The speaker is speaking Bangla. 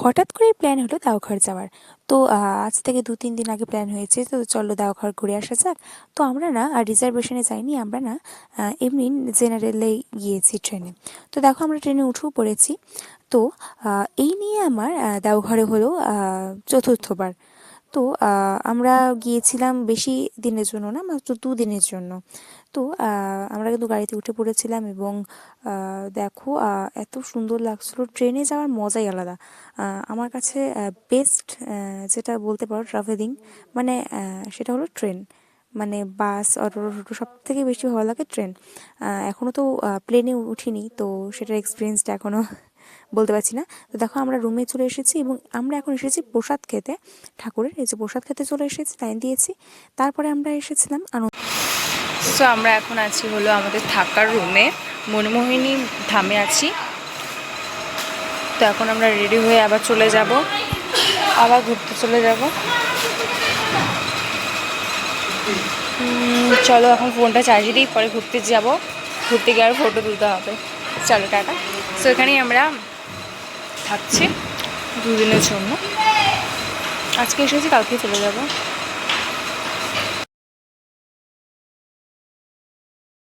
হঠাৎ করেই প্ল্যান হলো দেওঘর যাওয়ার। তো আজ থেকে ২-৩ দিন আগে প্ল্যান হয়েছে, তো চলো দেওঘর ঘুরে আসা যাক। তো আমরা না রিজার্ভেশনে যাইনি, আমরা না এমনি জেনারেলেই গিয়েছি ট্রেনে। তো দেখো আমরা ট্রেনে উঠেও পড়েছি। তো এই নিয়ে আমার দেওঘরে হলো ৪র্থ বার। তো আমরা গিয়েছিলাম বেশি দিনের জন্য না, মাত্র ২ দিনের জন্য। তো আমরা কিন্তু গাড়িতে উঠে পড়েছিলাম এবং দেখো এত সুন্দর লাগছিল, ট্রেনে যাওয়ার মজাই আলাদা। আমার কাছে বেস্ট যেটা বলতে পারো ট্রাভেলিং, মানে সেটা হলো ট্রেন। মানে বাস, অটো, টোটো সব থেকে বেশি ভালো লাগে ট্রেন। এখনও তো প্লেনে উঠিনি, তো সেটার এক্সপিরিয়েন্সটা এখনও বলতে পারছি না। তো দেখো আমরা রুমে চলে এসেছি এবং আমরা এখন এসেছি প্রসাদ খেতে। ঠাকুরের এই যে প্রসাদ খেতে চলে এসেছি, লাইন দিয়েছি। তারপরে আমরা এসেছিলাম আনন্দ। সো আমরা এখন আছি হলো আমাদের থাকার রুমে, মনমোহিনী ধামে আছি। তো এখন আমরা রেডি হয়ে আবার চলে যাব, আবার ঘুরতে চলে যাব। চলো এখন ফোনটা চার্জে দিই, পরে ঘুরতে যাব। ঘুরতে গিয়ে আর ফটো তুলতে হবে। চলো টাটা। সো এখানেই আমরা থাকছি 2 দিনের জন্য। আজকে এসেছি, কালকেই চলে যাব।